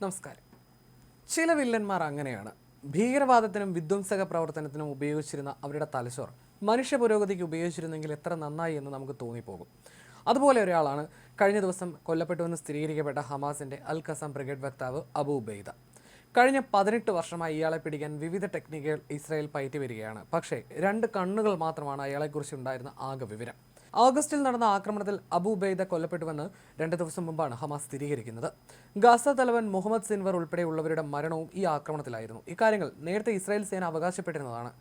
നമസ്കാരം. ചില വില്ലന്മാർ അങ്ങനെയാണ്. ഭീകരവാദത്തിനും വിധ്വംസക പ്രവർത്തനത്തിനും ഉപയോഗിച്ചിരുന്ന അവരുടെ തലച്ചോർ മനുഷ്യ പുരോഗതിക്ക് ഉപയോഗിച്ചിരുന്നെങ്കിൽ എത്ര നന്നായി എന്ന് നമുക്ക് തോന്നിപ്പോകും. അതുപോലെ ഒരാളാണ് കഴിഞ്ഞ ദിവസം കൊല്ലപ്പെട്ടുവെന്ന് സ്ഥിരീകരിക്കപ്പെട്ട ഹമാസിന്റെ അൽ ഖസം ബ്രിഗേഡ് വക്താവ് അബു ഉബൈദ. കഴിഞ്ഞ 18 വർഷമായി ഇയാളെ പിടിക്കാൻ വിവിധ ടെക്നിക്കുകൾ ഇസ്രായേൽ പയറ്റി വരികയാണ്. പക്ഷേ 2 കണ്ണുകൾ മാത്രമാണ് അയാളെക്കുറിച്ച് ഉണ്ടായിരുന്ന ആകെ വിവരം. ഓഗസ്റ്റിൽ നടന്ന ആക്രമണത്തിൽ അബു ഉബൈദ കൊല്ലപ്പെട്ടുവെന്ന് 2 ദിവസം മുമ്പാണ് ഹമാസ് സ്ഥിരീകരിക്കുന്നത്. ഗാസ തലവൻ മുഹമ്മദ് സിൻവർ ഉൾപ്പെടെയുള്ളവരുടെ മരണവും ഈ ആക്രമണത്തിലായിരുന്നു. ഇക്കാര്യങ്ങൾ നേരത്തെ ഇസ്രായേൽ സേന അവകാശപ്പെട്ടിരുന്നതാണ്.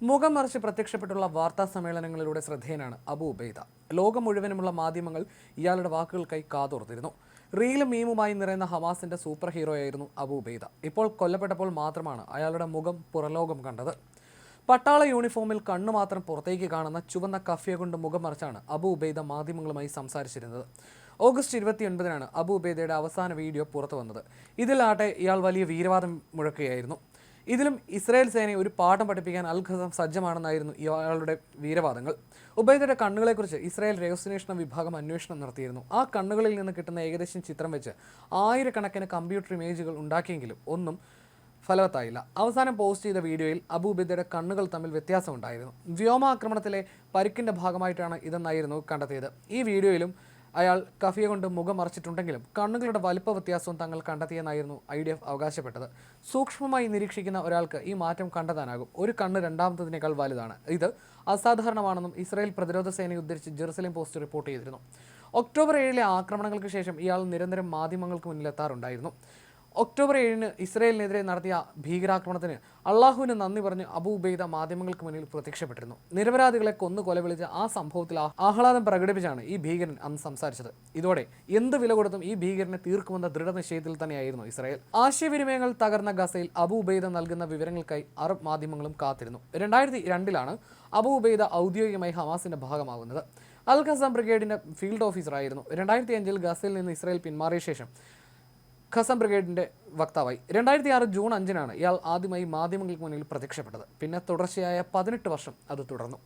മുഖം മറിച്ച് പ്രത്യക്ഷപ്പെട്ടുള്ള വാർത്താ സമ്മേളനങ്ങളിലൂടെ ശ്രദ്ധേയനാണ് അബു ഉബൈദ. ലോകം മുഴുവനുമുള്ള മാധ്യമങ്ങൾ ഇയാളുടെ വാക്കുകൾക്കായി കാതോർത്തിരുന്നു. റീലും മീമുമായി നിറയുന്ന ഹമാസിന്റെ സൂപ്പർ ഹീറോയായിരുന്നു അബു ഉബൈദ. ഇപ്പോൾ കൊല്ലപ്പെട്ടപ്പോൾ മാത്രമാണ് അയാളുടെ മുഖം പുറലോകം കണ്ടത്. പട്ടാള യൂണിഫോമിൽ കണ്ണു മാത്രം പുറത്തേക്ക് കാണുന്ന ചുവന്ന കഫ്യ കൊണ്ട് മുഖം മറച്ചാണ് അബു ഉബൈദ മാധ്യമങ്ങളുമായി സംസാരിച്ചിരുന്നത്. ഓഗസ്റ്റ് 29-നാണ് അബു ഉബൈദയുടെ അവസാന വീഡിയോ പുറത്തു വന്നത്. ഇതിലാട്ടെ ഇയാൾ വലിയ വീരവാദം മുഴക്കുകയായിരുന്നു. ഇതിലും ഇസ്രായേൽ സേനയെ ഒരു പാഠം പഠിപ്പിക്കാൻ അൽ ഖസം സജ്ജമാണെന്നായിരുന്നു ഇയാളുടെ വീരവാദങ്ങൾ. ഉബൈദയുടെ കണ്ണുകളെക്കുറിച്ച് ഇസ്രായേൽ രഹസ്യാന്വേഷണ വിഭാഗം അന്വേഷണം നടത്തിയിരുന്നു. ആ കണ്ണുകളിൽ നിന്ന് കിട്ടുന്ന ഏകദേശം ചിത്രം വെച്ച് ആയിരക്കണക്കിന് കമ്പ്യൂട്ടർ ഇമേജുകൾ ഉണ്ടാക്കിയെങ്കിലും ഒന്നും ഫലവത്തായില്ല. അവസാനം പോസ്റ്റ് ചെയ്ത വീഡിയോയിൽ അബു ഉബൈദയുടെ കണ്ണുകൾ തമ്മിൽ വ്യത്യാസമുണ്ടായിരുന്നു. വ്യോമാക്രമണത്തിലെ പരിക്കിന്റെ ഭാഗമായിട്ടാണ് ഇതെന്നായിരുന്നു കണ്ടെത്തിയത്. ഈ വീഡിയോയിലും അയാൾ കഫിയ കൊണ്ട് മുഖം മറച്ചിട്ടുണ്ടെങ്കിലും കണ്ണുകളുടെ വലിപ്പ വ്യത്യാസവും തങ്ങൾ കണ്ടെത്തിയെന്നായിരുന്നു IDF അവകാശപ്പെട്ടത്. സൂക്ഷ്മമായി നിരീക്ഷിക്കുന്ന ഒരാൾക്ക് ഈ മാറ്റം കണ്ടെത്താനാകും. ഒരു കണ്ണ് രണ്ടാമത്തതിനേക്കാൾ വലുതാണ്. ഇത് അസാധാരണമാണെന്നും ഇസ്രായേൽ പ്രതിരോധ സേനയെ ഉദ്ധരിച്ച് ജെറുസലേം പോസ്റ്റ് റിപ്പോർട്ട് ചെയ്തിരുന്നു. ഒക്ടോബർ 7-ലെ ആക്രമണങ്ങൾക്ക് ശേഷം ഇയാൾ നിരന്തരം മാധ്യമങ്ങൾക്ക് മുന്നിലെത്താറുണ്ടായിരുന്നു. ഒക്ടോബർ 7-ന് ഇസ്രായേലിനെതിരെ നടത്തിയ ഭീകരാക്രമണത്തിന് അള്ളാഹുവിന് നന്ദി പറഞ്ഞ് അബു ഉബൈദ മാധ്യമങ്ങൾക്ക് മുന്നിൽ പ്രത്യക്ഷപ്പെട്ടിരുന്നു. നിരപരാധികളെ കൊന്നു കൊലവിളിച്ച ആ സംഭവത്തിൽ ആഹ്ലാദം പ്രകടിപ്പിച്ചാണ് ഈ ഭീകരൻ അന്ന് സംസാരിച്ചത്. ഇതോടെ എന്ത് വില കൊടുത്തും ഈ ഭീകരനെ തീർക്കുമെന്ന ദൃഢനിശ്ചയത്തിൽ തന്നെയായിരുന്നു ഇസ്രായേൽ. ആശയവിനിമയങ്ങൾ തകർന്ന ഗസയിൽ അബു ഉബൈദ നൽകുന്ന വിവരങ്ങൾക്കായി അറബ് മാധ്യമങ്ങളും കാത്തിരുന്നു. 2002-ലാണ് അബു ഉബൈദ ഔദ്യോഗികമായി ഹമാസിന്റെ ഭാഗമാകുന്നത്. അൽ ഖസം ബ്രിഗേഡിന്റെ ഫീൽഡ് ഓഫീസറായിരുന്നു. 2005-ൽ ഗസയിൽ നിന്ന് ഇസ്രായേൽ പിന്മാറിയ ശേഷം ഖസം ബ്രിഗേഡിന്റെ വക്താവായി. 2006 ജൂൺ 5-നാണ് ഇയാൾ ആദ്യമായി മാധ്യമങ്ങൾക്ക് മുന്നിൽ പ്രത്യക്ഷപ്പെട്ടത്. പിന്നെ തുടർച്ചയായ 18 വർഷം അത് തുടർന്നു.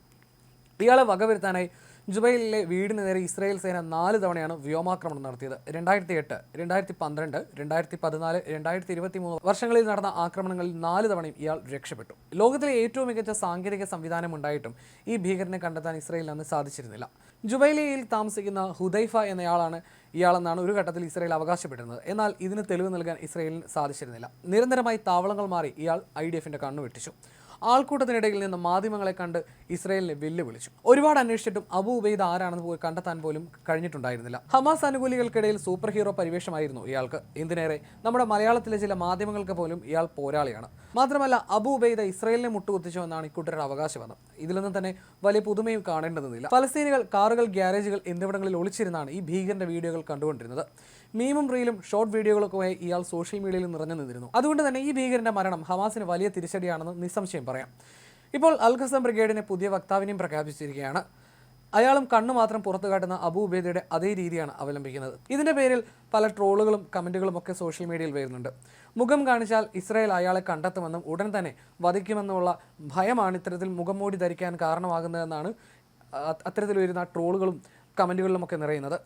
ഇയാളെ വകവരുത്താനായി ജുബൈലിലെ വീടിന് നേരെ ഇസ്രായേൽ സേന 4 തവണയാണ് വ്യോമാക്രമണം നടത്തിയത്. 2008, 2012, 2014, 2023 വർഷങ്ങളിൽ നടന്ന ആക്രമണങ്ങളിൽ 4 തവണയും ഇയാൾ രക്ഷപ്പെട്ടു. ലോകത്തിലെ ഏറ്റവും മികച്ച സാങ്കേതിക സംവിധാനം ഉണ്ടായിട്ടും ഈ ഭീകരനെ കണ്ടെത്താൻ ഇസ്രായേലിന് അന്ന് സാധിച്ചിരുന്നില്ല. ജുബൈലിയിൽ താമസിക്കുന്ന ഹുദൈഫ എന്നയാളാണ് ഇയാളെന്നാണ് ഒരു ഘട്ടത്തിൽ ഇസ്രായേൽ അവകാശപ്പെട്ടിരുന്നത്. എന്നാൽ ഇതിന് തെളിവ് നൽകാൻ ഇസ്രായേലിന് സാധിച്ചിരുന്നില്ല. നിരന്തരമായി താവളങ്ങൾ മാറി ഇയാൾ IDFന്റെ കണ്ണു വെട്ടിച്ചു. ആൾക്കൂട്ടത്തിനിടയിൽ നിന്ന് മാധ്യമങ്ങളെ കണ്ട് ഇസ്രായേലിനെ വെല്ലുവിളിച്ചു. ഒരുപാട് അന്വേഷിച്ചിട്ടും അബു ഉബൈദ ആരാണെന്ന് കണ്ടെത്താൻ പോലും കഴിഞ്ഞിട്ടുണ്ടായിരുന്നില്ല. ഹമാസ് അനുകൂലികൾക്കിടയിൽ സൂപ്പർ ഹീറോ പരിവേഷമായിരുന്നു ഇയാൾക്ക്. എന്തിനേറെ നമ്മുടെ മലയാളത്തിലെ ചില മാധ്യമങ്ങൾക്ക് പോലും ഇയാൾ പോരാളിയാണ്. മാത്രമല്ല അബു ഉബൈദ ഇസ്രായേലിനെ മുട്ടുകുത്തിച്ചുവെന്നാണ് ഇക്കൂട്ടരുടെ അവകാശവാദം. ഇതിലൊന്നും തന്നെ വലിയ പുതുമയും കാണേണ്ടതില്ല. ഫലസ്തീനികൾ കാറുകൾ, ഗ്യാരേജുകൾ എന്നിവിടങ്ങളിൽ ഒളിച്ചിരുന്നാണ് ഈ ഭീകരന്റെ വീഡിയോകൾ കണ്ടുകൊണ്ടിരുന്നത്. മീമും റീലും ഷോർട്ട് വീഡിയോകളൊക്കെ ഇയാൾ സോഷ്യൽ മീഡിയയിൽ നിറഞ്ഞു നിന്നിരുന്നു. അതുകൊണ്ട് തന്നെ ഈ ഭീകരന്റെ മരണം ഹമാസിന് വലിയ തിരിച്ചടിയാണെന്ന് നിസ്സംശയം പറയാം. ഇപ്പോൾ അൽ ഖസം ബ്രിഗേഡിനെ പുതിയ വക്താവിനെയും പ്രഖ്യാപിച്ചിരിക്കുകയാണ്. അയാളും കണ്ണു മാത്രം പുറത്തു കാട്ടുന്ന അബു ഉബൈദയുടെ അതേ രീതിയാണ് അവലംബിക്കുന്നത്. ഇതിന്റെ പേരിൽ പല ട്രോളുകളും കമന്റുകളും ഒക്കെ സോഷ്യൽ മീഡിയയിൽ വരുന്നുണ്ട്. മുഖം കാണിച്ചാൽ ഇസ്രായേൽ അയാളെ കണ്ടെത്തുമെന്നും ഉടൻ തന്നെ വധിക്കുമെന്നുള്ള ഭയമാണ് ഇത്തരത്തിൽ മുഖം മൂടി ധരിക്കാൻ കാരണമാകുന്നതെന്നാണ് അത്തരത്തിൽ വരുന്ന ട്രോളുകളും കമന്റുകളിലും ഒക്കെ നിറയുന്നത്.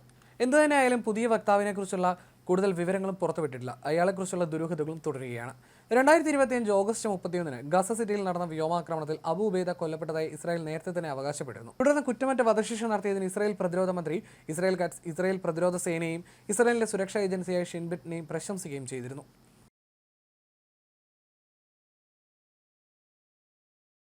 എന്തു തന്നെയായാലും പുതിയ വക്താവിനെ കുറിച്ചുള്ള കൂടുതൽ വിവരങ്ങളും പുറത്തുവിട്ടിട്ടില്ല. അയാളെക്കുറിച്ചുള്ള ദുരൂഹതകളും തുടരുകയാണ്. 2025 ഓഗസ്റ്റ് 31-ന് ഗസ സിറ്റിയിൽ നടന്ന വ്യോമാക്രമണത്തിൽ അബു ഉബൈദ കൊല്ലപ്പെട്ടതായി ഇസ്രായേൽ നേരത്തെ തന്നെ അവകാശപ്പെട്ടിരുന്നു. തുടർന്ന് കുറ്റമറ്റ വധശിക്ഷ നടത്തിയതിന് ഇസ്രായേൽ പ്രതിരോധ മന്ത്രി ഇസ്രായേൽ പ്രതിരോധ സേനയും ഇസ്രായേലിന്റെ സുരക്ഷാ ഏജൻസിയായ ഷിൻബെറ്റിനെയും പ്രശംസിക്കുകയും ചെയ്തിരുന്നു.